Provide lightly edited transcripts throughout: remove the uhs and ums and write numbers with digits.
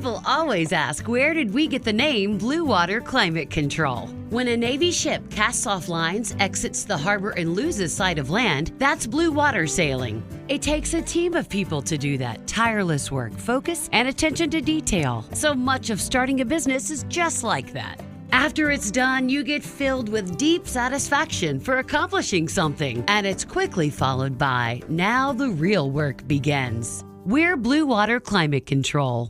People always ask, where did we get the name Blue Water Climate Control? When a Navy ship casts off lines, exits the harbor, and loses sight of land, that's blue water sailing. It takes a team of people to do that. Tireless work, focus, and attention to detail. So much of starting a business is just like that. After it's done, you get filled with deep satisfaction for accomplishing something. And it's quickly followed by, now the real work begins. We're Blue Water Climate Control.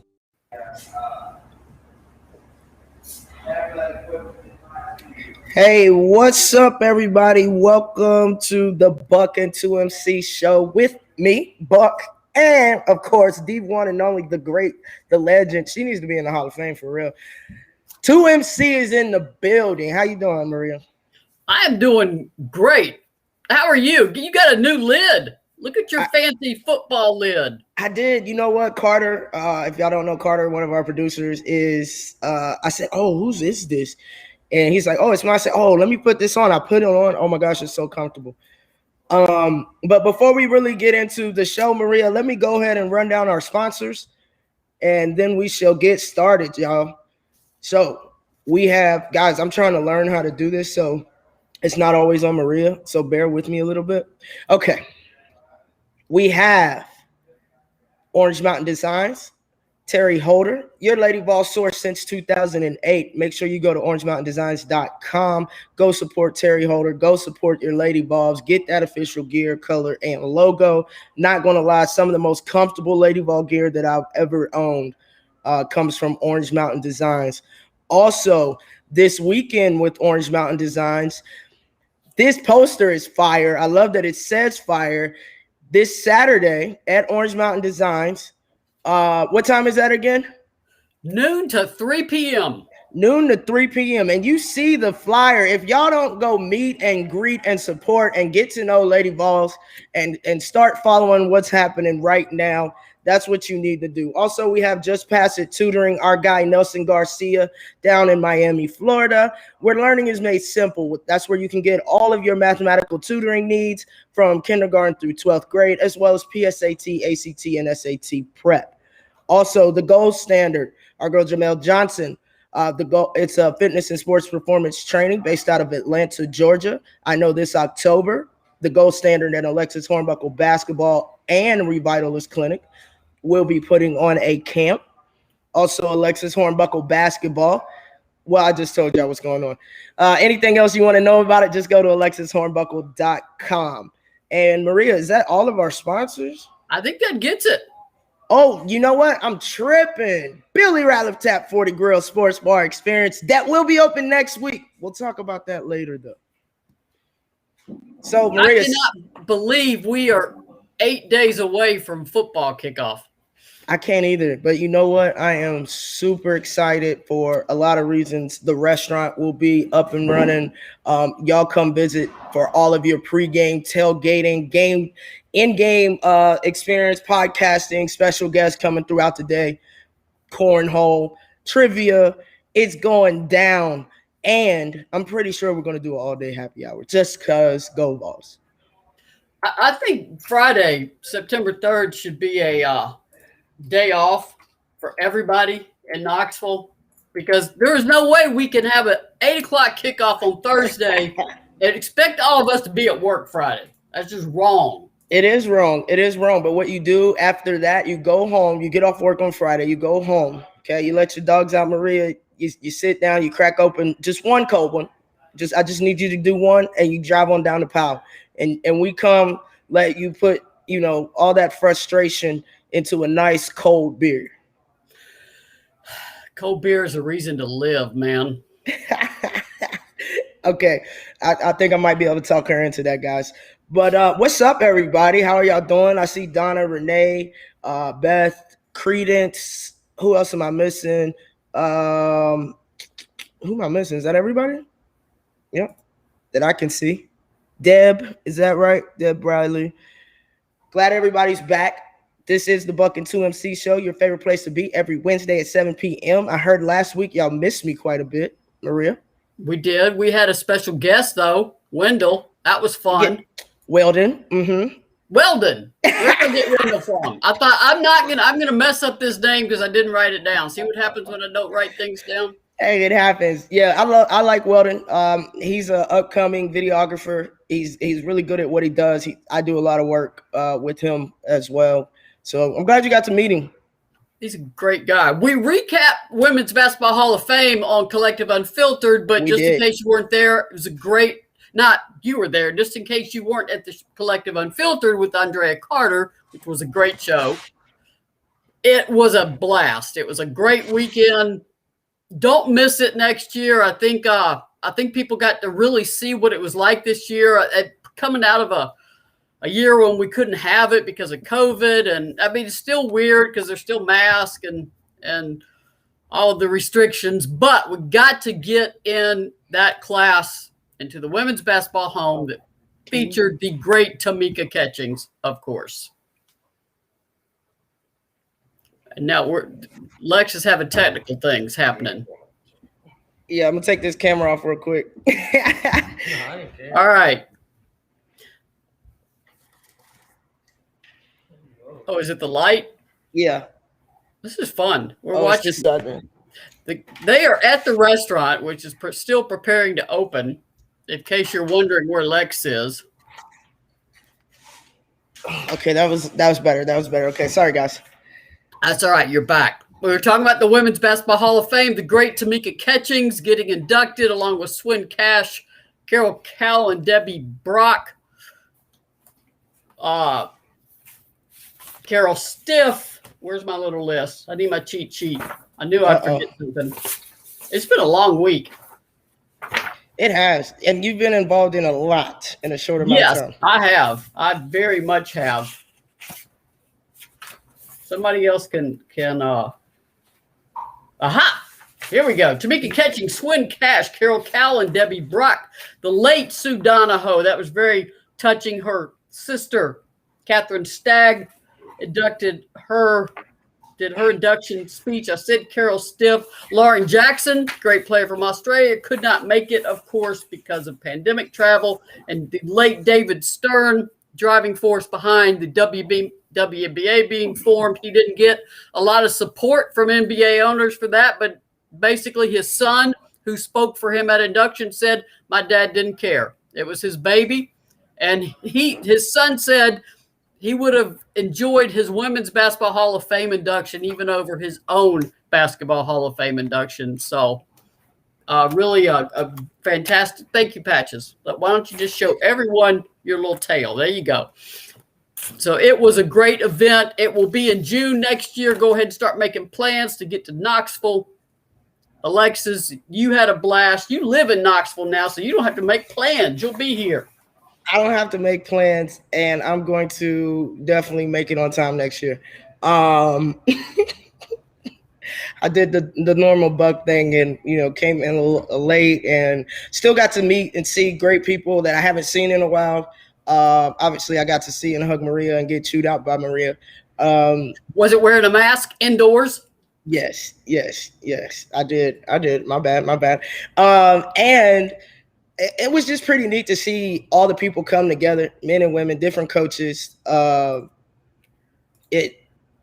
Hey, what's up, everybody? Welcome to the Buck and 2MC show with me, Buck, and of course, the one and only, the great, the legend. She needs to be in the Hall of Fame for real. 2MC is in the building. How you doing, Maria? I am doing great. How are you? You got a new lid. Look at your fancy football lid. I did. You know what, Carter? If y'all don't know Carter, one of our producers is. I said, "Oh, whose is this?" And he's like, "Oh, it's mine." I said, "Oh, let me put this on." I put it on. Oh my gosh, it's so comfortable. But before we really get into the show, Maria, let me go ahead and run down our sponsors, and then we shall get started, y'all. So we have, guys, I'm trying to learn how to do this, so it's not always on Maria. So bear with me a little bit. Okay. We have Orange Mountain Designs, Terry Holder, your Lady Ball source since 2008. Make sure you go to orangemountaindesigns.com. Go support Terry Holder. Go support your Lady Balls. Get that official gear, color, and logo. Not going to lie, some of the most comfortable Lady Ball gear that I've ever owned comes from Orange Mountain Designs. Also, this weekend with Orange Mountain Designs, this poster is fire. I love that it says fire. This Saturday at Orange Mountain Designs. What time is that again? Noon to 3 p.m. Noon to 3 p.m. And you see the flyer. If y'all don't go meet and greet and support and get to know Lady Balls and start following what's happening right now, that's what you need to do. Also, we have Just Pass It Tutoring, our guy Nelson Garcia down in Miami, Florida, where learning is made simple. That's where you can get all of your mathematical tutoring needs from kindergarten through 12th grade, as well as PSAT, ACT, and SAT prep. Also, the Gold Standard, our girl Jamel Johnson. It's a fitness and sports performance training based out of Atlanta, Georgia. I know this October, the Gold Standard and Alexis Hornbuckle basketball and Revitalist Clinic will be putting on a camp. Also, Alexis Hornbuckle basketball. Well, I just told y'all what's going on. Anything else you want to know about it, just go to alexishornbuckle.com. And Maria, is that all of our sponsors? I think that gets it. Oh, you know what? I'm tripping. Billy Ratliff Tap 40 Grill Sports Bar Experience. That will be open next week. We'll talk about that later, though. So, Maria, I cannot believe we are 8 days away from football kickoff. I can't either, but you know what? I am super excited for a lot of reasons. The restaurant will be up and running. Y'all come visit for all of your pregame, tailgating, in-game experience, podcasting, special guests coming throughout the day, cornhole, trivia. It's going down, and I'm pretty sure we're going to do an all-day happy hour just because go Vols. I think Friday, September 3rd, should be a day off for everybody in Knoxville, because there is no way we can have an 8 o'clock kickoff on Thursday and expect all of us to be at work Friday. That's just wrong. It is wrong. It is wrong. But what you do after that, you go home, you get off work on Friday, you go home. Okay. You let your dogs out, Maria. You sit down, you crack open just one cold one. I just need you to do one, and you drive on down to Powell. And we come let you put, all that frustration into a nice cold beer. Cold beer is a reason to live, man. Okay. I think I might be able to talk her into that, guys. But what's up, everybody? How are y'all doing? I see Donna, Renee, Beth, Credence. Who else am I missing? Who am I missing? Is that everybody? Yep. That I can see. Deb, is that right? Deb Bradley. Glad everybody's back. This is the Buck and 2MC show, your favorite place to be, every Wednesday at 7 p.m. I heard last week y'all missed me quite a bit. Maria? We did. We had a special guest, though. Wendell. That was fun. Yeah. Weldon. Mm-hmm. Weldon. Where did I get Wendell from? I thought I'm gonna mess up this name because I didn't write it down. See what happens when I don't write things down? Hey, it happens. Yeah, I like Weldon. He's an upcoming videographer. He's really good at what he does. I do a lot of work with him as well. So I'm glad you got to meet him. He's a great guy. We recap Women's Basketball Hall of Fame on Collective Unfiltered, but in case you weren't there, it was a great. Not you were there, just in case you weren't at the Collective Unfiltered with Andrea Carter, which was a great show. It was a blast. It was a great weekend. Don't miss it next year. I think people got to really see what it was like this year, coming out of a year when we couldn't have it because of COVID. And I mean, it's still weird because there's still masks and all of the restrictions, but we got to get in that class into the women's basketball home that featured the great Tamika Catchings, of course. And now Lex is having technical things happening. Yeah, I'm gonna take this camera off real quick. All right. Oh, is it the light? Yeah. This is fun. We're watching. They are at the restaurant, which is still preparing to open. In case you're wondering where Lex is. Okay, that was better. That was better. Okay, sorry guys. That's all right. You're back. We were talking about the Women's Basketball Hall of Fame, the great Tamika Catchings getting inducted along with Swin Cash, Carol Cal, and Debbie Brock. Carol Stiff. Where's my little list? I need my cheat sheet. I knew I'd forget something. It's been a long week. It has. And you've been involved in a lot in a short amount of time. Yes, I have. I very much have. Somebody else can aha! Here we go. Tamika Catching, Swin Cash, Carol Cal, and Debbie Brock. The late Sue Donahoe. That was very touching. Her sister, Catherine Stagg, did her induction speech. I said Carol Stiff. Lauren Jackson, great player from Australia, could not make it, of course, because of pandemic travel. And the late David Stern, driving force behind the WNBA being formed. He didn't get a lot of support from NBA owners for that, but basically his son, who spoke for him at induction, said, my dad didn't care. It was his baby. And his son said he would have enjoyed his Women's Basketball Hall of Fame induction even over his own Basketball Hall of Fame induction. So really a fantastic. Thank you, Patches. But why don't you just show everyone your little tail? There you go. So it was a great event. It will be in June next year. Go ahead and start making plans to get to Knoxville. Alexis, you had a blast. You live in Knoxville now, so you don't have to make plans. You'll be here. I don't have to make plans, and I'm going to definitely make it on time next year. I did the normal Buck thing and, came in a little late and still got to meet and see great people that I haven't seen in a while. Obviously, I got to see and hug Maria and get chewed out by Maria. Was it wearing a mask indoors? Yes, I did. My bad. And it was just pretty neat to see all the people come together, men and women, different coaches. And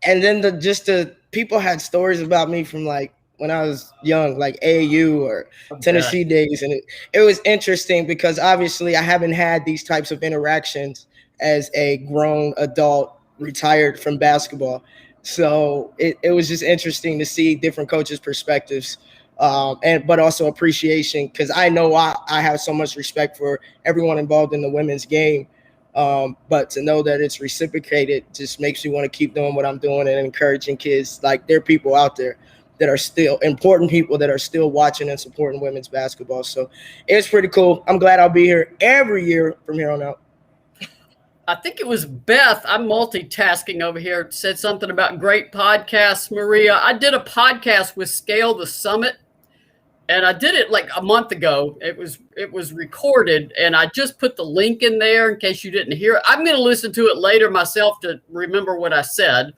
then the people had stories about me from like when I was young, like AAU or Tennessee days. And it was interesting because obviously I haven't had these types of interactions as a grown adult retired from basketball. So it was just interesting to see different coaches' perspectives. But also appreciation, because I know I have so much respect for everyone involved in the women's game. But to know that it's reciprocated just makes me want to keep doing what I'm doing and encouraging kids. Like, there are people out there that are still important people that are still watching and supporting women's basketball. So it's pretty cool. I'm glad I'll be here every year from here on out. I think it was Beth. I'm multitasking over here. Said something about great podcasts, Maria. I did a podcast with Scale the Summit. And I did it like a month ago. It was recorded, and I just put the link in there in case you didn't hear it. I'm going to listen to it later myself to remember what I said,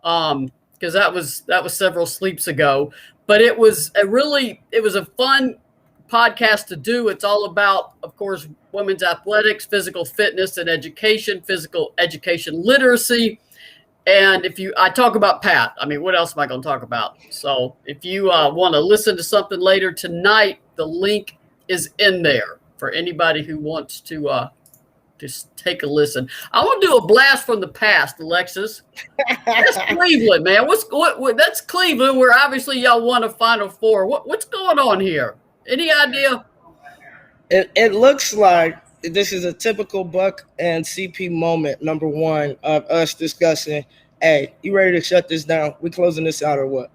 because that was several sleeps ago. But it was a fun podcast to do. It's all about, of course, women's athletics, physical fitness and education, physical education literacy. And I talk about Pat. I mean, what else am I going to talk about? So if you want to listen to something later tonight, the link is in there for anybody who wants to just take a listen. I want to do a blast from the past, Alexis. That's Cleveland, man. What? That's Cleveland, where obviously y'all won a Final Four. What's going on here? Any idea? It looks like this is a typical Buck and CP moment, number one, of us discussing, hey, you ready to shut this down? We closing this out or what?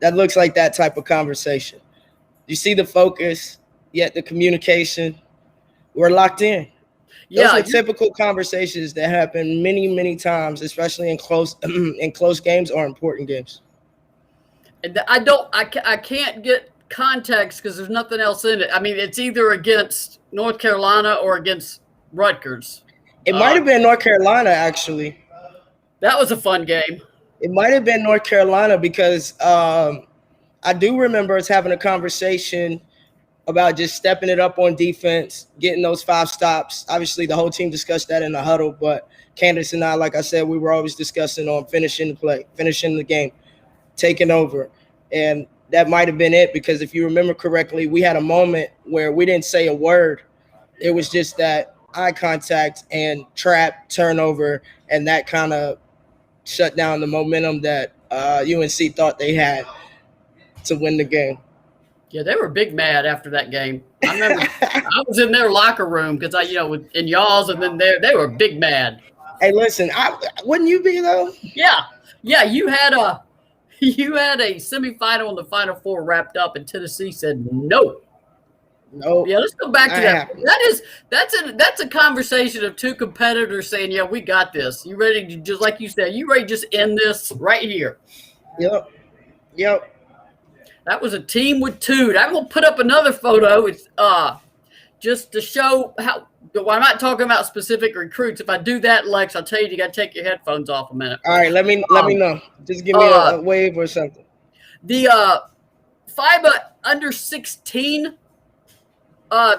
That looks like that type of conversation. You see the focus, yet the communication, we're locked in. Those are typical conversations that happen many, many times, especially in close games or important games. And I can't get context because there's nothing else in it. I mean, it's either against North Carolina or against Rutgers. It might have been North Carolina, actually. That was a fun game. It might have been North Carolina because I do remember us having a conversation about just stepping it up on defense, getting those 5 stops. Obviously, the whole team discussed that in the huddle, but Candace and I, like I said, we were always discussing on finishing the play, finishing the game, taking over. And that might have been it because if you remember correctly, we had a moment where we didn't say a word. It was just that eye contact and trap turnover, and that kind of shut down the momentum that UNC thought they had to win the game. Yeah, they were big mad after that game. I remember I was in their locker room because in y'all's, and then they were big mad. Hey, listen, wouldn't you be though? Yeah. You had a semifinal and the Final Four wrapped up, and Tennessee said no. No. Yeah, let's go back to that. That's a conversation of two competitors saying, "Yeah, we got this. You ready to just like you said? You ready to just end this right here?" Yep. That was a team with two. I'm gonna put up another photo. It's just to show how. Well, I'm not talking about specific recruits. If I do that, Lex, I'll tell you got to take your headphones off a minute. All right, let me know. Just give me a wave or something. The FIBA under 16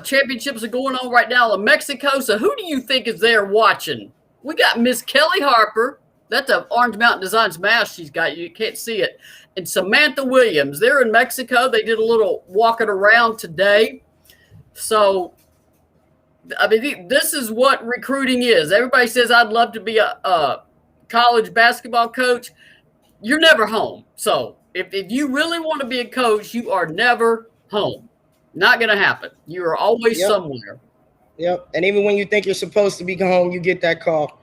championships are going on right now in Mexico. So who do you think is there watching? We got Miss Kelly Harper. That's a Orange Mountain Designs mask she's got. You can't see it. And Samantha Williams. They're in Mexico. They did a little walking around today. So, I mean, this is what recruiting is. Everybody says, I'd love to be a college basketball coach. You're never home. So, if you really want to be a coach, you are never home. Not going to happen. You are always somewhere. Yep. And even when you think you're supposed to be home, you get that call.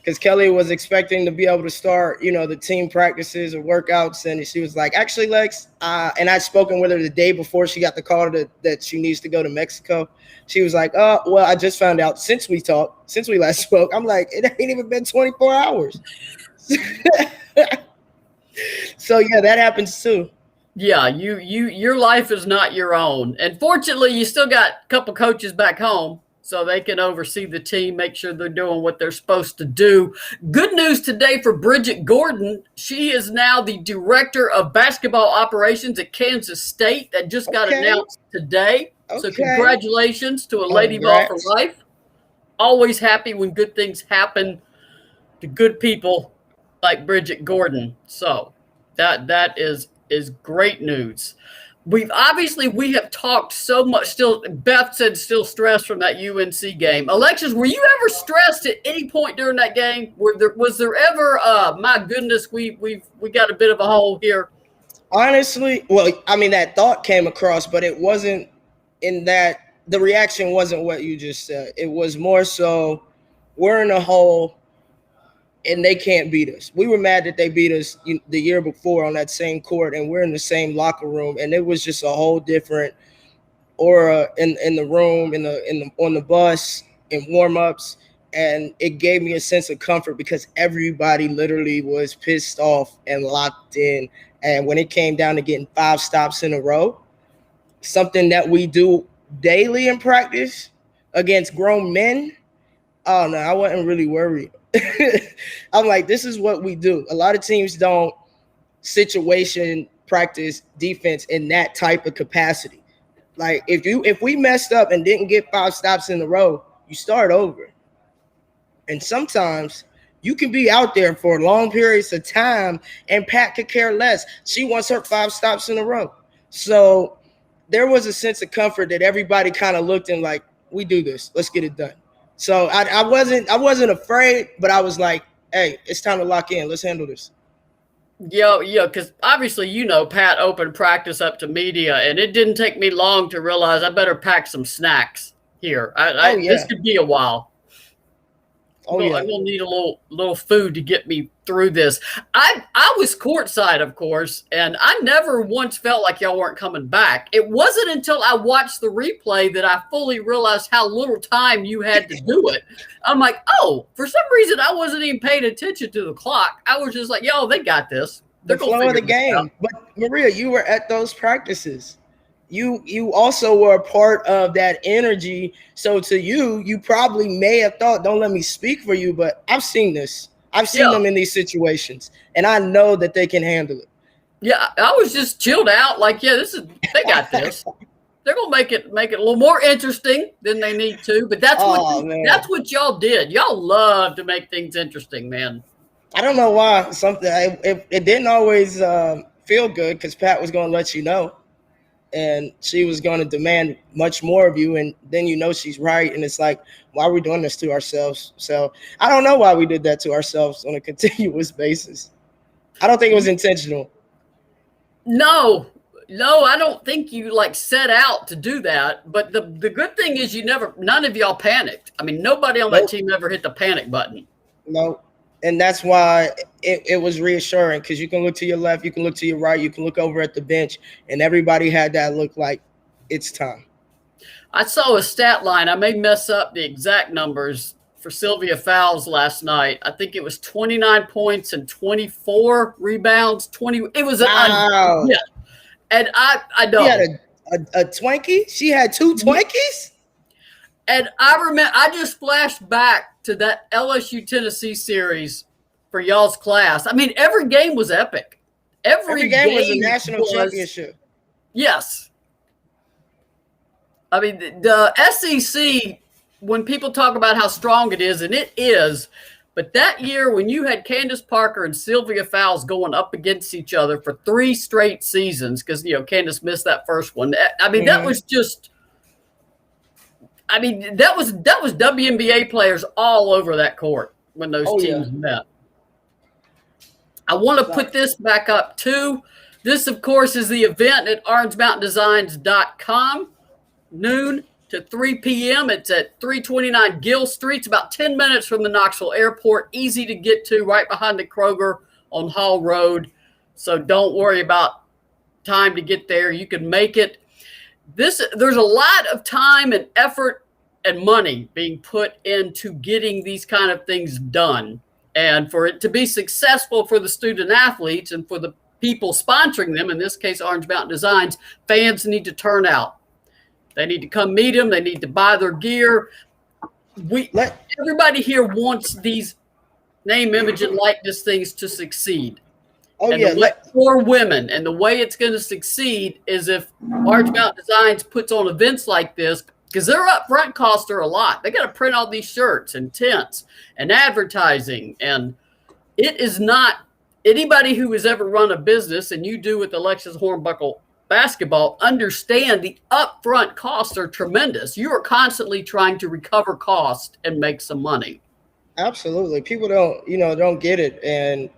Because Kelly was expecting to be able to start, the team practices or workouts. And she was like, actually, Lex, and I'd spoken with her the day before she got the call that she needs to go to Mexico. She was like, well, I just found out since we last spoke. I'm like, it ain't even been 24 hours. So, yeah, that happens too. Yeah, your life is not your own. And fortunately, you still got a couple coaches back home, so they can oversee the team, make sure they're doing what they're supposed to do. Good news today for Bridget Gordon. She is now the director of basketball operations at Kansas State. That just got announced today. Okay. So congratulations to a Lady Ball for life. Always happy when good things happen to good people like Bridget Gordon. So that is great news. We have talked so much. Still, Beth said still stressed from that UNC game. Alexis, were you ever stressed at any point during that game? Was there ever? My goodness, we got a bit of a hole here. Honestly, well, I mean that thought came across, but it wasn't in that. The reaction wasn't what you just said. It was more so we're in a hole. And they can't beat us. We were mad that they beat us the year before on that same court, and we're in the same locker room, and it was just a whole different aura in the room, on the bus, in warm-ups, and it gave me a sense of comfort because everybody literally was pissed off and locked in. And when it came down to getting 5 stops in a row, something that we do daily in practice against grown men, oh no, I wasn't really worried. I'm like, this is what we do. A lot of teams don't situation practice defense in that type of capacity. Like if we messed up and didn't get 5 stops in a row, you start over. And sometimes you can be out there for long periods of time and Pat could care less. She wants her 5 stops in a row. So there was a sense of comfort that everybody kind of looked and like, we do this, let's get it done. So I wasn't afraid, but I was like, hey, it's time to lock in. Let's handle this. Yeah, because obviously, Pat opened practice up to media, and it didn't take me long to realize I better pack some snacks here. This could be a while. I'm gonna need a little food to get me through this. I was courtside, of course, and I never once felt like y'all weren't coming back. It wasn't until I watched the replay that I fully realized how little time you had to do it. I'm like, oh, for some reason I wasn't even paying attention to the clock. I was just like, yo, they got this. They're the flow of the game. But Maria, you were at those practices. You also were a part of that energy. So to you probably may have thought, don't let me speak for you, but I've seen this. I've seen them in these situations, and I know that they can handle it. Yeah, I was just chilled out. Like, they got this. They're gonna make it a little more interesting than they need to. But that's what y'all did. Y'all love to make things interesting, man. I don't know why. It didn't always feel good because Pat was gonna let you know. And she was going to demand much more of you. And then she's right. And it's like, why are we doing this to ourselves? So I don't know why we did that to ourselves on a continuous basis. I don't think it was intentional. No, I don't think you set out to do that. But the good thing is none of y'all panicked. I mean, nobody on that team ever hit the panic button. No. And that's why it was reassuring, because you can look to your left, you can look to your right, you can look over at the bench, and everybody had that look like it's time. I saw a stat line. I may mess up the exact numbers for Sylvia Fowles last night. I think it was 29 points and 24 rebounds. It was wow. And I know. She had a Twinkie? She had 2 Twinkies? And I remember, I just flashed back to that LSU Tennessee series for y'all's class. I mean, every game was epic. Every game was a national championship. Yes. I mean, the SEC, when people talk about how strong it is, and it is, but that year when you had Candace Parker and Sylvia Fowles going up against each other for 3 straight seasons, because, Candace missed that first one. I mean, that was just... I mean, that was WNBA players all over that court when those teams met. I want to put this back up, too. This, of course, is the event at orangemountaindesigns.com, noon to 3 p.m. It's at 329 Gill Street. It's about 10 minutes from the Knoxville Airport. Easy to get to, right behind the Kroger on Hall Road. So don't worry about time to get there. You can make it. There's a lot of time and effort and money being put into getting these kind of things done. And for it to be successful for the student athletes and for the people sponsoring them, in this case, Orange Mountain Designs, fans need to turn out. They need to come meet them. They need to buy their gear. Everybody here wants these name, image, and likeness things to succeed. For women. And the way it's going to succeed is if Orange Mountain Designs puts on events like this, because their upfront costs are a lot. They got to print all these shirts and tents and advertising. And it is not anybody who has ever run a business, and you do with Alexis Hornbuckle basketball, understand the upfront costs are tremendous. You are constantly trying to recover cost and make some money. Absolutely. People don't get it. And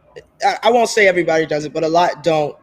I won't say everybody does it, but a lot don't.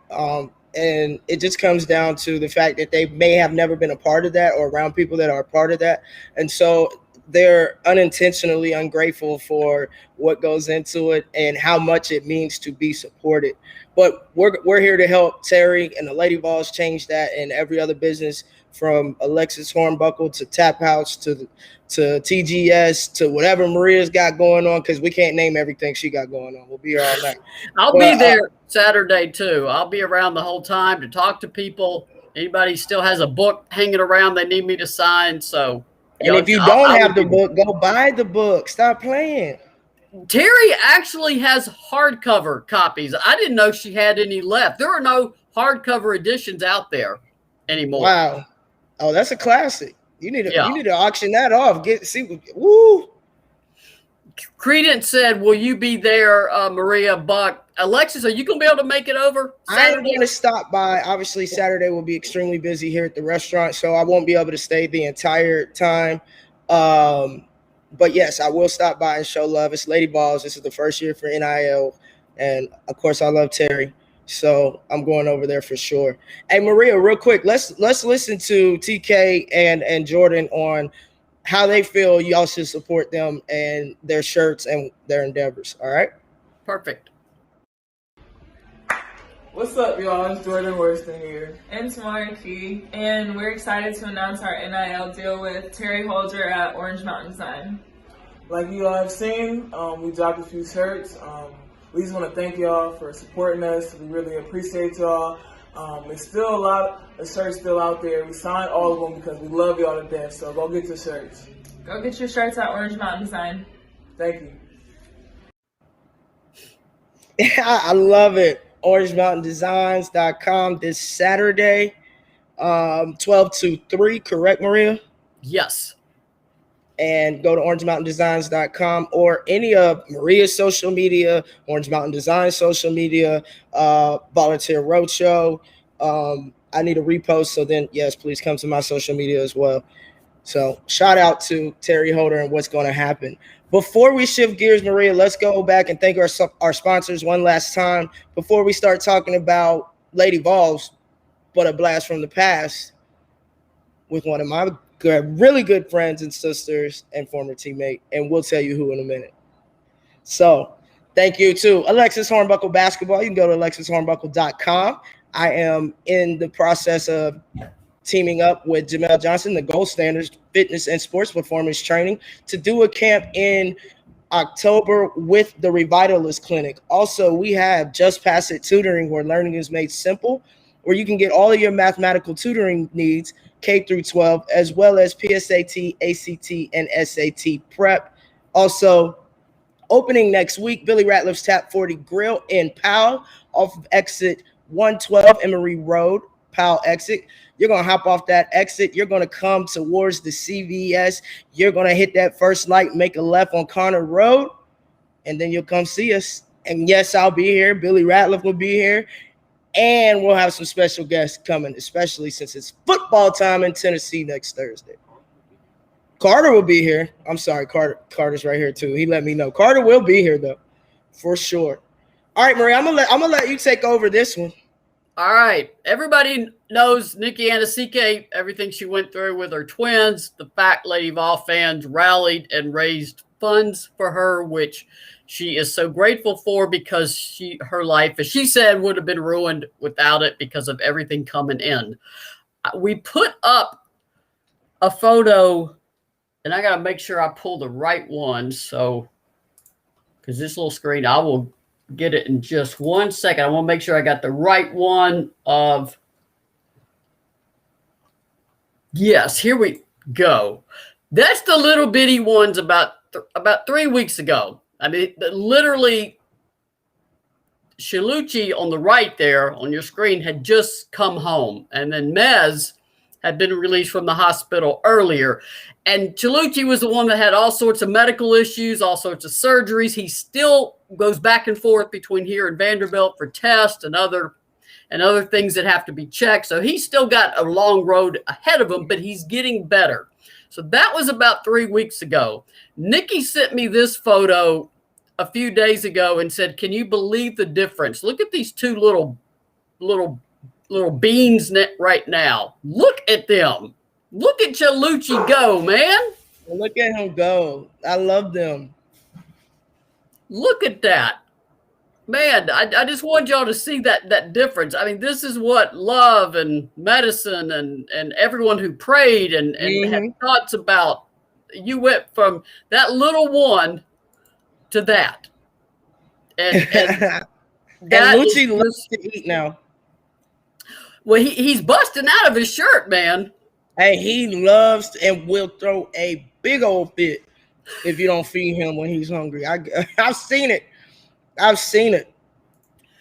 And it just comes down to the fact that they may have never been a part of that or around people that are a part of that. And so they're unintentionally ungrateful for what goes into it and how much it means to be supported. But we're here to help Terry and the Lady Vols change that, and every other business, from Alexis Hornbuckle to Tap House to TGS to whatever Maria's got going on, because we can't name everything she got going on. We'll be here all night. I'll be there Saturday too. I'll be around the whole time to talk to people. Anybody still has a book hanging around they need me to sign. So, and if you don't have the book, go buy the book. Stop playing. Terry actually has hardcover copies. I didn't know she had any left. There are no hardcover editions out there anymore. Wow. Oh, that's a classic. You need Yeah. to auction that off. Woo. Credence said, "Will you be there, Maria Buck? Alexis, are you going to be able to make it over Saturday?" I am going to stop by. Obviously, Saturday will be extremely busy here at the restaurant, so I won't be able to stay the entire time. But yes, I will stop by and show love. It's Lady Balls. This is the first year for NIL, and of course, I love Terry, so I'm going over there for sure. Hey, Maria, real quick, let's listen to TK and Jordan on how they feel y'all should support them and their shirts and their endeavors. All right. Perfect. What's up, y'all? It's Jordan Worston here. And Tamara Key, and we're excited to announce our NIL deal with Terry Holder at Orange Mountain Design. Like you all have seen, we dropped a few shirts. We just want to thank y'all for supporting us. We really appreciate y'all. There's still a lot of shirts still out there. We signed all of them because we love y'all to death. So go get your shirts. Go get your shirts at Orange Mountain Design. Thank you. I love it. OrangeMountainDesigns.com this Saturday, 12 to 3, correct, Maria? Yes. And go to OrangeMountainDesigns.com or any of Maria's social media, Orange Mountain Design social media, Volunteer Roadshow. I need a repost, so then, yes, please come to my social media as well. So shout out to Terry Holder and what's going to happen. Before we shift gears, Maria, let's go back and thank our sponsors one last time before we start talking about Lady Vols, but a blast from the past with one of my really good friends and sisters and former teammate, and we'll tell you who in a minute. So thank you to Alexis Hornbuckle Basketball. You can go to alexishornbuckle.com. I am in the process of teaming up with Jamel Johnson, the Gold Standards Fitness and Sports Performance Training, to do a camp in October with the Revitalist Clinic. Also, we have Just Pass It Tutoring, where learning is made simple, where you can get all of your mathematical tutoring needs, K through 12, as well as PSAT, ACT, and SAT prep. Also, opening next week, Billy Ratliff's Tap 40 Grill in Powell off of exit 112 Emory Road, Powell exit. You're going to hop off that exit. You're going to come towards the CVS. You're going to hit that first light, make a left on Connor Road, and then you'll come see us. And yes, I'll be here. Billy Ratliff will be here. And we'll have some special guests coming, especially since it's football time in Tennessee next Thursday. Carter will be here. I'm sorry, Carter's right here too. He let me know. Carter will be here though, for sure. All right, Maria, I'm gonna let you take over this one. All right. Everybody knows Nikki Anasike, everything she went through with her twins. The fact Lady Vol fans rallied and raised funds for her, which she is so grateful for, because her life, as she said, would have been ruined without it because of everything coming in. We put up a photo, and I got to make sure I pull the right one. So, because this little screen, I will get it in just 1 second. I want to make sure I got the right one of, yes, here we go. That's the little bitty ones about 3 weeks ago. I mean, literally, Shalucci on the right there on your screen had just come home. And then Mez had been released from the hospital earlier. And Shalucci was the one that had all sorts of medical issues, all sorts of surgeries. He still goes back and forth between here and Vanderbilt for tests and other things that have to be checked. So he's still got a long road ahead of him, but he's getting better. So that was about 3 weeks ago. Nikki sent me this photo a few days ago and said, "Can you believe the difference? Look at these two little beans right now. Look at them. Look at Chalucci go, man. Look at him go. I love them. Look at that. Man, I just want y'all to see that difference. I mean, this is what love and medicine and everyone who prayed and had thoughts about. You went from that little one to that. And Lucci loves to eat now. Well, he's busting out of his shirt, man. Hey, he loves and will throw a big old fit if you don't feed him when he's hungry. I've seen it. I've seen it.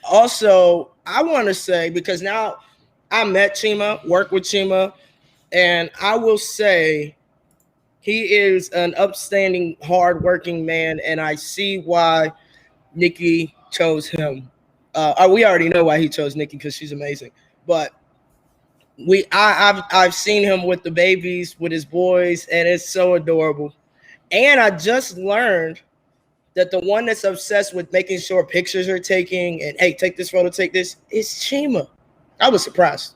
Also, I want to say, because now I met Chima, work with Chima, and I will say he is an upstanding, hardworking man, and I see why Nikki chose him. We already know why he chose Nikki, because she's amazing. But I've seen him with the babies, with his boys, and it's so adorable. And I just learned that the one that's obsessed with making sure pictures are taking and, hey, take this photo, take this, is Chima. I was surprised.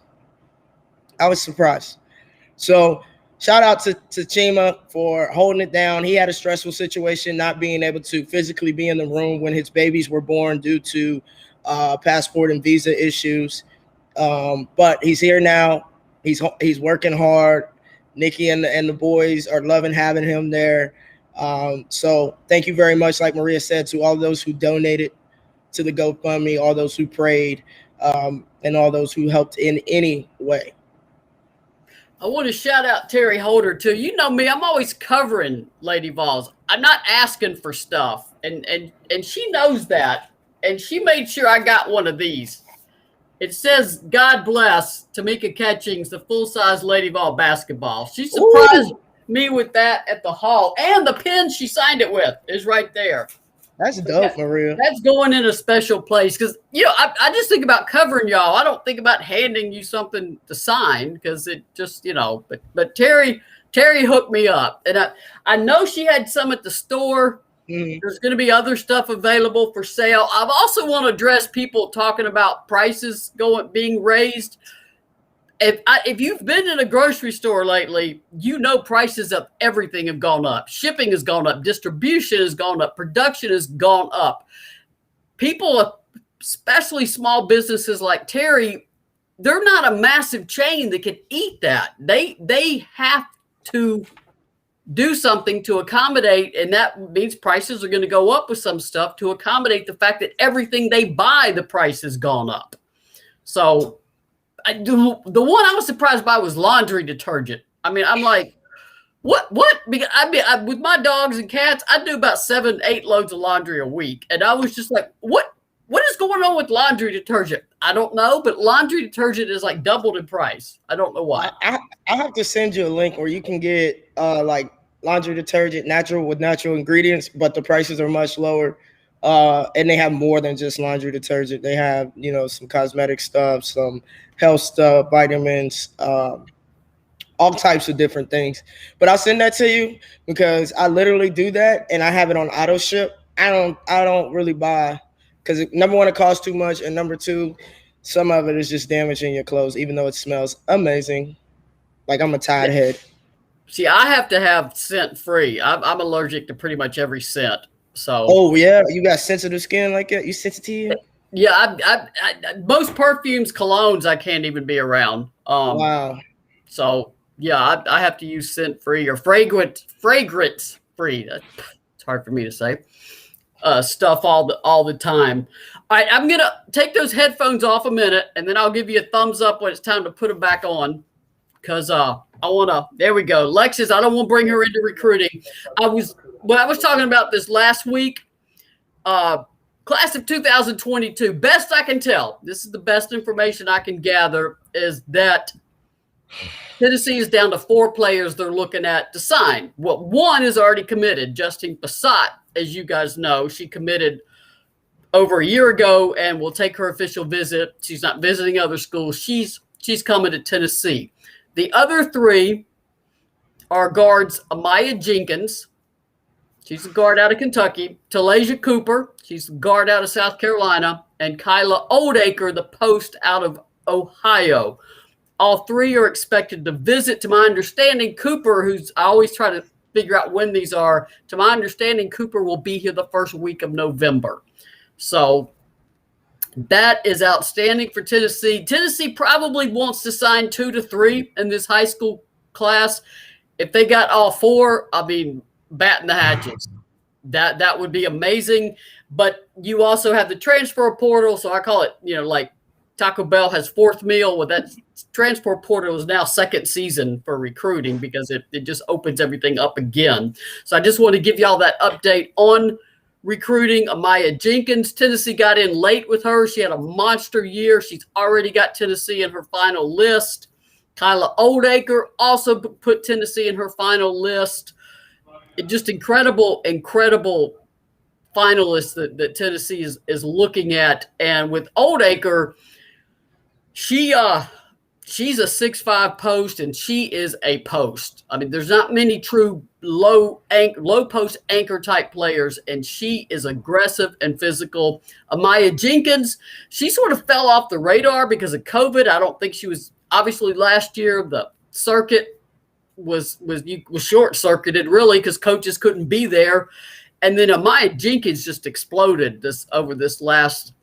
So shout out to Chima for holding it down. He had a stressful situation, not being able to physically be in the room when his babies were born due to passport and visa issues. But he's here now. He's working hard. Nikki and the boys are loving having him there. So thank you very much, like Maria said, to all those who donated to the GoFundMe, all those who prayed, and all those who helped in any way. I want to shout out Terry Holder too. You know me, I'm always covering Lady Vols. I'm not asking for stuff, and she knows that, and she made sure I got one of these. It says, "God bless Tamika Catchings, the full-size Lady Vol basketball." She surprised me with that at the hall, and the pen she signed it with is right there. That's dope, Maria. That's going in a special place because, you know, I just think about covering y'all. I don't think about handing you something to sign because it just, you know, but Terry hooked me up. And I know she had some at the store. There's going to be other stuff available for sale. I also want to address people talking about prices being raised. If you've been in a grocery store lately, you know prices of everything have gone up. Shipping has gone up. Distribution has gone up. Production has gone up. People, especially small businesses like Terry, they're not a massive chain that can eat that. They have to do something to accommodate, and that means prices are going to go up with some stuff to accommodate the fact that everything they buy, the price has gone up. So the one I was surprised by was laundry detergent. I mean, I'm like, what? Because with my dogs and cats, I do about 7-8 loads of laundry a week. And I was just like, what is going on with laundry detergent? I don't know, but laundry detergent is like doubled in price. I don't know why. I have to send you a link where you can get like laundry detergent with natural ingredients, but the prices are much lower. And they have more than just laundry detergent. They have, you know, some cosmetic stuff, some health stuff, vitamins, all types of different things. But I'll send that to you because I literally do that and I have it on auto ship. I don't really buy because number one, it costs too much, and number two, some of it is just damaging your clothes, even though it smells amazing. Like I'm a Tide head. See, I have to have scent free. I'm allergic to pretty much every scent. So. Oh yeah, you got sensitive skin like that? You sensitive? Yeah, most perfumes, colognes, I can't even be around. Wow. So yeah, I have to use scent free or fragrance free. It's hard for me to say. Stuff all the time. All right, I'm gonna take those headphones off a minute, and then I'll give you a thumbs up when it's time to put them back on. Because I wanna. There we go, Alexis. I don't want to bring her into recruiting. I was talking about this last week. Class of 2022, best I can tell, this is the best information I can gather, is that Tennessee is down to 4 players they're looking at to sign. Well, one is already committed, Justine Passat, as you guys know. She committed over a year ago and will take her official visit. She's not visiting other schools. She's coming to Tennessee. The other 3 are guards Amaya Jenkins. She's a guard out of Kentucky. Talasia Cooper. She's a guard out of South Carolina. And Kyla Oldacre, the post out of Ohio. All 3 are expected to visit. To my understanding, Cooper, I always try to figure out when these are. To my understanding, Cooper will be here the first week of November. So that is outstanding for Tennessee. Tennessee probably wants to sign 2 to 3 in this high school class. If they got all 4, I mean, batting the hatches. That would be amazing. But you also have the transfer portal, so I call it, you know, like Taco Bell has fourth meal. With that transport portal is now second season for recruiting because it just opens everything up again. So I just want to give y'all that update on recruiting. Amaya Jenkins, Tennessee got in late with her. She had a monster year. She's already got Tennessee in her final list. Kyla Oldacre also put Tennessee in her final list. Just incredible finalists that Tennessee is looking at. And with Oldacre, she's a 6'5" post, and she is a post. I mean, there's not many true low post anchor type players, and she is aggressive and physical. Amaya Jenkins, she sort of fell off the radar because of COVID. I don't think she was, obviously last year the circuit was short circuited really because coaches couldn't be there. And then Amaya Jenkins just exploded over this last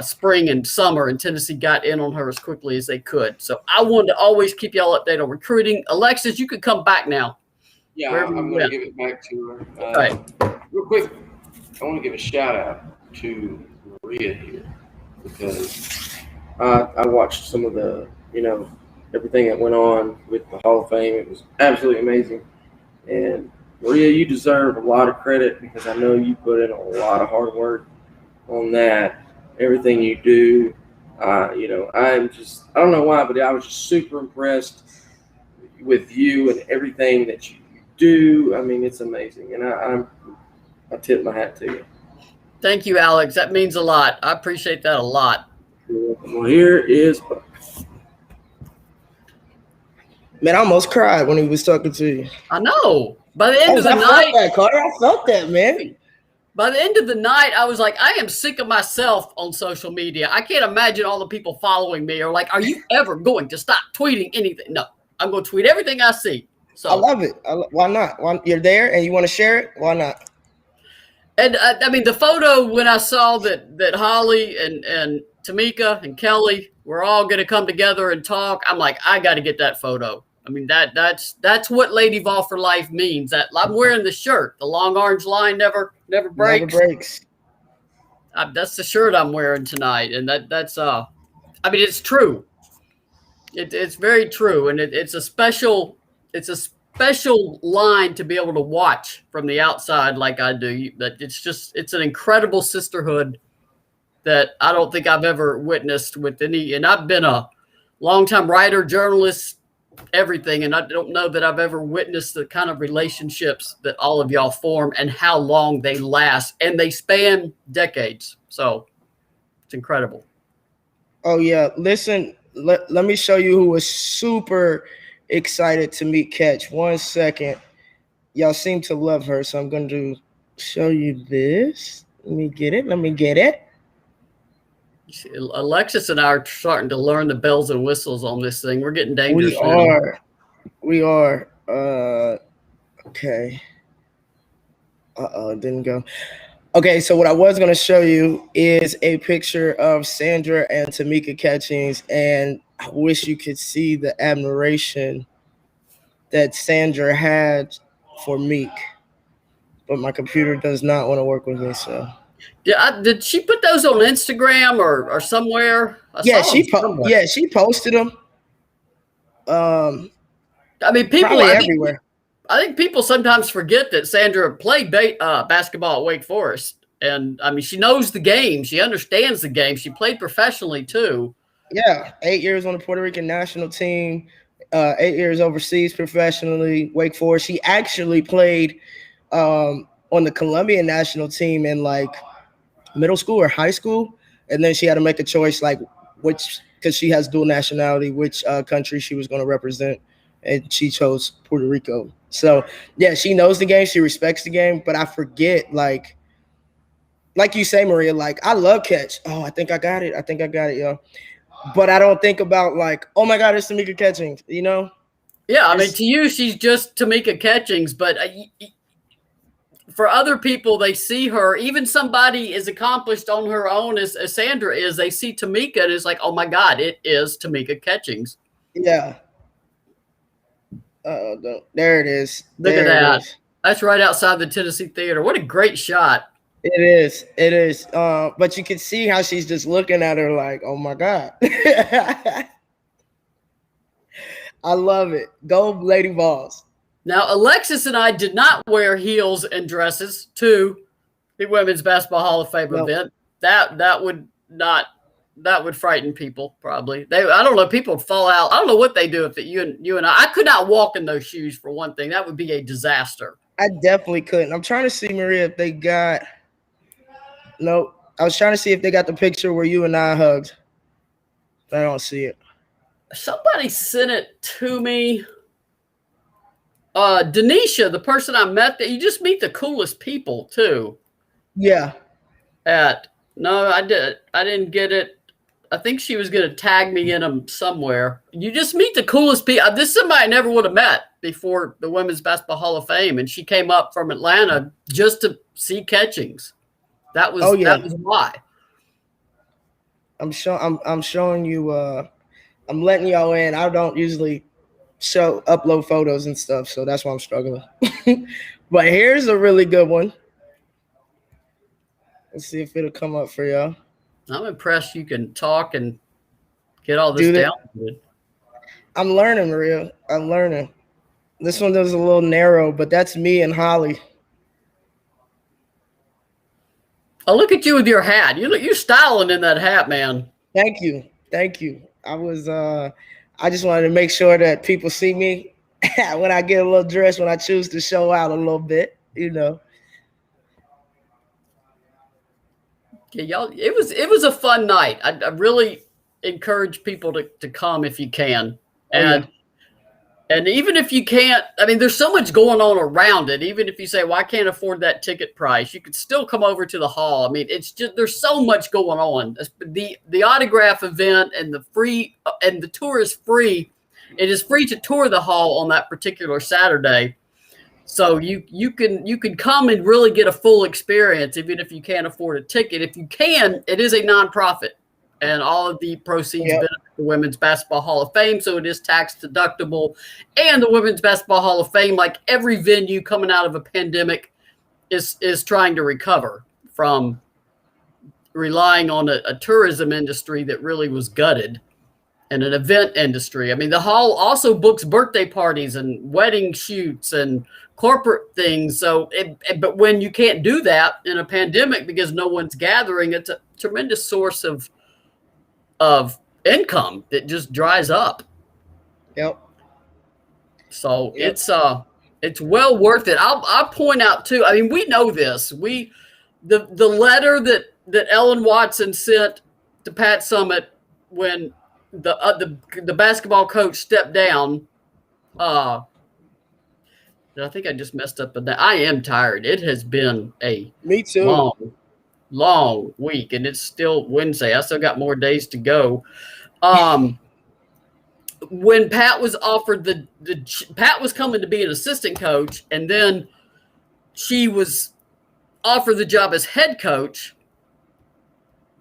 spring and summer, and Tennessee got in on her as quickly as they could. So I wanted to always keep y'all updated on recruiting. Alexis, you could come back now. Yeah, I'm going to give it back to her. Right. Real quick, I want to give a shout out to Maria here because I watched some of the, everything that went on with the Hall of Fame. It was absolutely amazing. And Maria, you deserve a lot of credit because I know you put in a lot of hard work on that. Everything you do, I don't know why, but I was just super impressed with you and everything that you do. I mean, it's amazing. And I tip my hat to you. Thank you, Alex. That means a lot. I appreciate that a lot. Well, here is Buck. Man, I almost cried when he was talking to you. I know. By the end of the I night, felt that, Carter. I felt that, man. By the end of the night, I was like, I am sick of myself on social media. I can't imagine all the people following me are like, are you ever going to stop tweeting anything? No, I'm going to tweet everything I see. So I love it. Why not? You're there and you want to share it? Why not? And I mean, the photo when I saw that Holly and Tamika and Kelly were all going to come together and talk, I'm like, I got to get that photo. I mean, that's what Lady Vol for life means. That I'm wearing the shirt. The long orange line never breaks. Never breaks. That's the shirt I'm wearing tonight, and that's I mean, it's true. It's very true, and it's a special line to be able to watch from the outside like I do. That it's an incredible sisterhood that I don't think I've ever witnessed with any. And I've been a longtime writer, journalist, everything, and I don't know that I've ever witnessed the kind of relationships that all of y'all form and how long they last, and they span decades. So it's incredible. Oh yeah, listen, let me show you who was super excited to meet Catch. 1 second. Y'all seem to love her, so I'm going to show you this. Let me get it. Alexis and I are starting to learn the bells and whistles on this thing. We're getting dangerous. We are. Okay. It didn't go. Okay, so what I was going to show you is a picture of Sandra and Tamika Catchings, and I wish you could see the admiration that Sandra had for Meek. But my computer does not want to work with me, so. Did she put those on Instagram or somewhere? She posted them. I mean, everywhere. I think people sometimes forget that Sandra played basketball at Wake Forest, and I mean, she knows the game. She understands the game. She played professionally too. Yeah, 8 years on the Puerto Rican national team, 8 years overseas professionally. Wake Forest. She actually played on the Colombian national team in like middle school or high school, and then she had to make a choice because she has dual nationality, which country she was going to represent, and she chose Puerto Rico. So yeah, she knows the game, she respects the game, but I forget, like you say, Maria, like I love Catch. Oh, I think I got it, yo. But I don't think about like, oh my God, it's Tamika Catchings, Yeah, I mean, to you, she's just Tamika Catchings, but for other people, they see her, even somebody as accomplished on her own as Sandra is, they see Tamika and it's like, oh my God, it is Tamika Catchings. Yeah. There it is. Look at that. That's right outside the Tennessee Theater. What a great shot. It is. It is. But you can see how she's just looking at her like, oh my God. I love it. Go Lady Vols. Now, Alexis and I did not wear heels and dresses to the Women's Basketball Hall of Fame event. That would frighten people probably. I don't know. People would fall out. I don't know what they do if you and I could not walk in those shoes for one thing. That would be a disaster. I definitely couldn't. I'm trying to see, Maria, if they got. Nope. I was trying to see if they got the picture where you and I hugged. I don't see it. Somebody sent it to me. Denisha, the person I met, that you just meet the coolest people too. Yeah. No, I didn't get it. I think she was going to tag me in them somewhere. You just meet the coolest people. This is somebody I never would have met before the Women's Basketball Hall of Fame, and she came up from Atlanta just to see Catchings. That was that was why. I'm showing you. I'm letting y'all in. I don't usually upload photos and stuff, so that's why I'm struggling. But here's a really good one. Let's see if it'll come up for y'all. I'm impressed you can talk and get all this down. I'm learning, Maria. I'm learning. This one was a little narrow, but that's me and Holly. Oh, look at you with your hat. You're styling in that hat, man. Thank you. I just wanted to make sure that people see me when I get a little dressed, when I choose to show out a little bit, you know. Yeah, y'all. It was a fun night. I really encourage people to come if you can, and even if you can't. I mean, there's so much going on around it. Even if you say, "Well, I can't afford that ticket price," you could still come over to the hall. I mean, it's just there's so much going on. The autograph event and the free and the tour is free. It is free to tour the hall on that particular Saturday. So you can come and really get a full experience, even if you can't afford a ticket. If you can, it is a nonprofit, and all of the proceeds benefit the Women's Basketball Hall of Fame, so it is tax deductible. And the Women's Basketball Hall of Fame, like every venue coming out of a pandemic, is trying to recover from relying on a tourism industry that really was gutted. And an event industry. I mean, the hall also books birthday parties and wedding shoots and corporate things. So, but when you can't do that in a pandemic because no one's gathering, it's a tremendous source of income that just dries up. Yep. So it's well worth it. I'll point out too. I mean, we know this. The letter that Ellen Watson sent to Pat Summitt when the basketball coach stepped down. I think I just messed up. But I am tired. It has been a long week, and it's still Wednesday. I still got more days to go. When Pat was offered Pat was coming to be an assistant coach, and then she was offered the job as head coach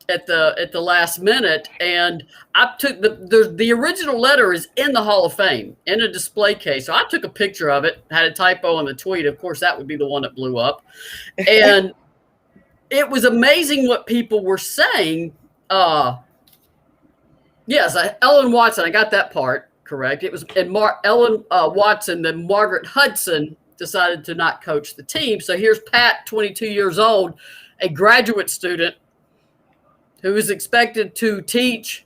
at the last minute, and I took the original letter is in the Hall of Fame in a display case. So I took a picture of it, had a typo in the tweet. Of course, that would be the one that blew up. And it was amazing what people were saying. Yes, Ellen Watson, I got that part correct. It was Ellen Watson, then Margaret Hudson decided to not coach the team. So here's Pat, 22 years old, a graduate student, who is expected to teach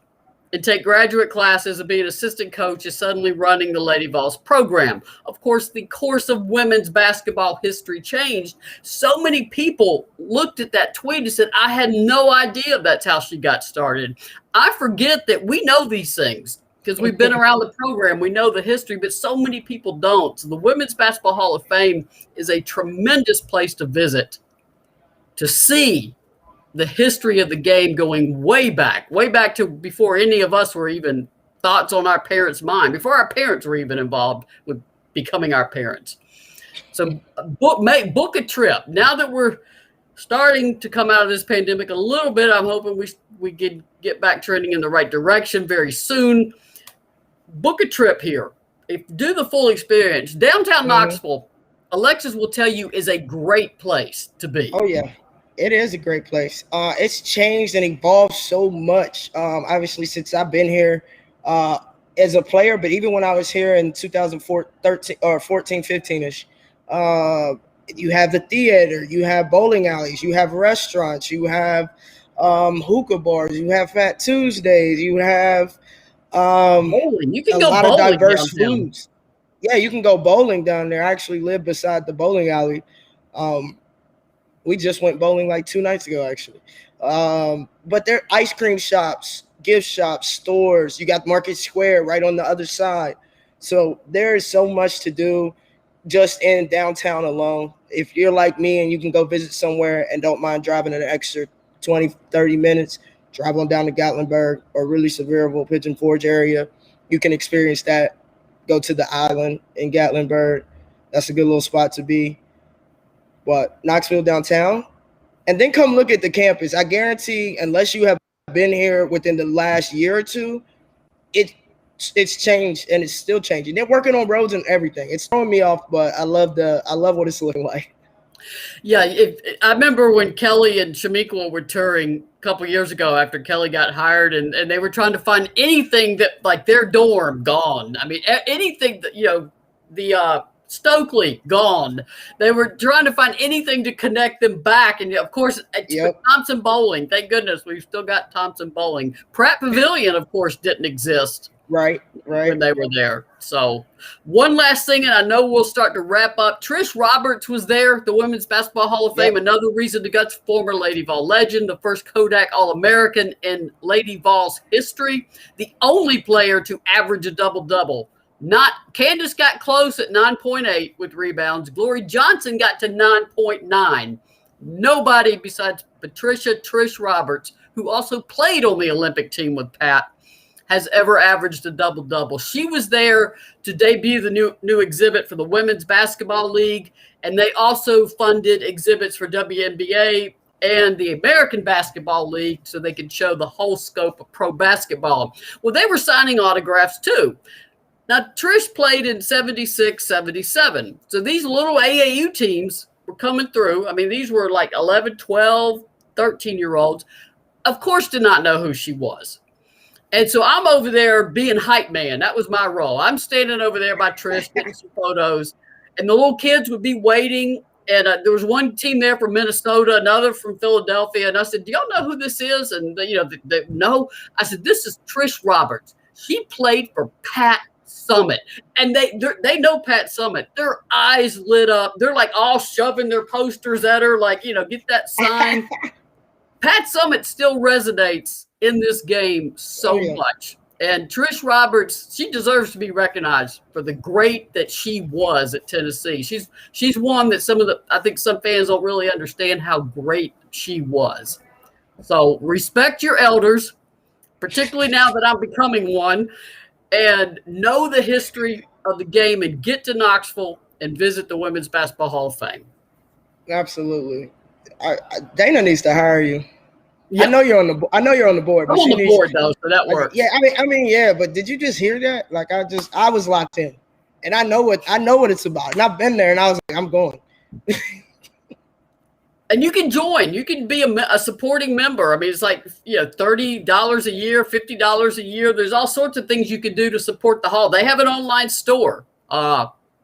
and take graduate classes and be an assistant coach, is suddenly running the Lady Vols program. Of course, the course of women's basketball history changed. So many people looked at that tweet and said, I had no idea that's how she got started. I forget that we know these things because we've been around the program. We know the history, but so many people don't. So the Women's Basketball Hall of Fame is a tremendous place to visit, to see the history of the game going way back to before any of us were even thoughts on our parents' mind, before our parents were even involved with becoming our parents. So book a trip. Now that we're starting to come out of this pandemic a little bit, I'm hoping we can get back trending in the right direction very soon. Book a trip here. Do the full experience. Downtown Knoxville, Alexis will tell you, is a great place to be. Oh, yeah. It is a great place. It's changed and evolved so much. Obviously, since I've been here as a player, but even when I was here in 2004, 13 or 14, 15ish, uh, you have the theater, you have bowling alleys, you have restaurants, you have hookah bars, you have Fat Tuesdays, you have Bowling. You can a go lot of bowling diverse downtown. foods. Yeah, you can go bowling down there. I actually live beside the bowling alley. Um, we just went bowling like 2 nights ago, actually. But there are ice cream shops, gift shops, stores. You got Market Square right on the other side. So there is so much to do just in downtown alone. If you're like me and you can go visit somewhere and don't mind driving an extra 20, 30 minutes, drive on down to Gatlinburg or really Sevierville, Pigeon Forge area, you can experience that. Go to the island in Gatlinburg. That's a good little spot to be. But Knoxville downtown, and then come look at the campus. I guarantee, unless you have been here within the last year or two, it it's changed and it's still changing. They're working on roads and everything. It's throwing me off, but I love what it's looking like. Yeah, I remember when Kelly and Shamika were touring a couple years ago after Kelly got hired, and they were trying to find anything that, like, their dorm gone. I mean, anything that, the Stokely gone. They were trying to find anything to connect them back, and of course, Yep. Thompson Bowling. Thank goodness we've still got Thompson Bowling. Pratt Pavilion, of course, didn't exist Right. when they were there. So one last thing, and I know we'll start to wrap up. Trish Roberts was there, the Women's Basketball Hall of Fame. Yep. Another reason to go, former Lady Vol legend, the first Kodak All-American in Lady Vol's history, the only player to average a double-double. Not Candace got close at 9.8 with rebounds. Glory Johnson got to 9.9. Nobody besides Patricia Trish Roberts, who also played on the Olympic team with Pat, has ever averaged a double-double. She was there to debut the new exhibit for the Women's Basketball League, and they also funded exhibits for WNBA and the American Basketball League so they could show the whole scope of pro basketball. Well, they were signing autographs too. Now, Trish played in 76, 77. So these little AAU teams were coming through. I mean, these were like 11, 12, 13-year-olds. Of course, did not know who she was. And so I'm over there being hype man. That was my role. I'm standing over there by Trish, getting some photos, and the little kids would be waiting. And there was one team there from Minnesota, another from Philadelphia. And I said, "Do y'all know who this is?" And they no. I said, "This is Trish Roberts. She played for Pat Summit." And they know Pat Summit. Their eyes lit up. They're like all shoving their posters at her, like, get that sign. Pat Summit still resonates in this game so much. And Trish Roberts, she deserves to be recognized for the great that she was at Tennessee. She's one that I think some fans don't really understand how great she was. So respect your elders, particularly now that I'm becoming one, and know the history of the game and get to Knoxville and visit the Women's Basketball Hall of Fame. Absolutely. Dana needs to hire you. Yep. I know you're on the board. I'm on the board though, so that works. Yeah, I mean, yeah. But did you just hear that? Like, I was locked in, and I know what it's about. And I've been there, and I was like, I'm going. And you can join. You can be a supporting member. I mean, it's like $30 a year, $50 a year. There's all sorts of things you can do to support the hall. They have an online store.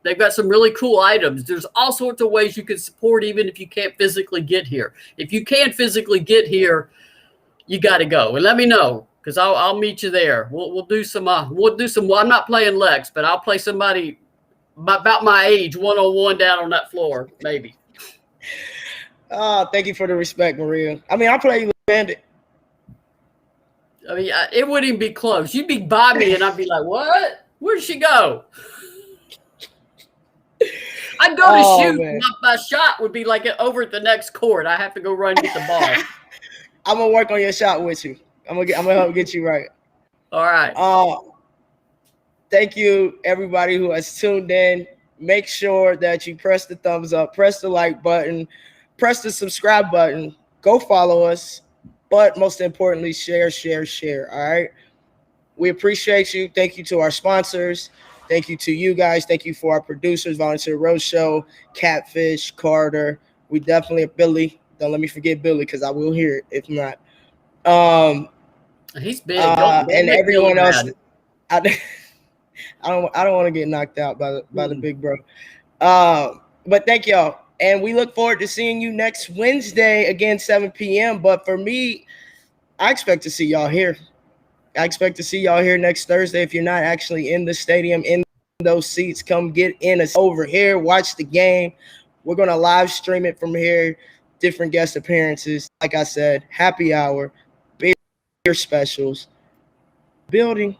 They've got some really cool items. There's all sorts of ways you can support, even if you can't physically get here. If you can physically get here, you got to go and let me know, because I'll meet you there. We'll do some. Well, I'm not playing Lex, but I'll play somebody about my age one-on-one down on that floor, maybe. Thank you for the respect, Maria. I mean, I'll play you with Bandit. I mean, it wouldn't even be close. You'd be by me, and I'd be like, "What? Where'd she go?" I'd go to shoot. My shot would be like over at the next court. I have to go run get the ball. I'm gonna work on your shot with you. I'm gonna help get you right. All right. Thank you, everybody who has tuned in. Make sure that you press the thumbs up, press the like button, press the subscribe button. Go follow us, but most importantly, share. All right. We appreciate you. Thank you to our sponsors. Thank you to you guys. Thank you for our producers, Volunteer Roadshow, Catfish, Carter. We definitely, Don't let me forget Billy because I will hear it if not. He's big. Don't And make Billy everyone else. mad. I don't want to get knocked out by the Mm. big bro. But thank y'all. And we look forward to seeing you next Wednesday, again, 7 p.m. But for me, I expect to see y'all here. I expect to see y'all here next Thursday. If you're not actually in the stadium, in those seats, come get in us over here, watch the game. We're going to live stream it from here, different guest appearances. Like I said, happy hour, beer specials, building.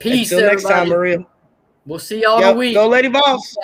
Peace, Until next time, everybody. Maria. We'll see y'all in a Yep, week. go Lady Boss.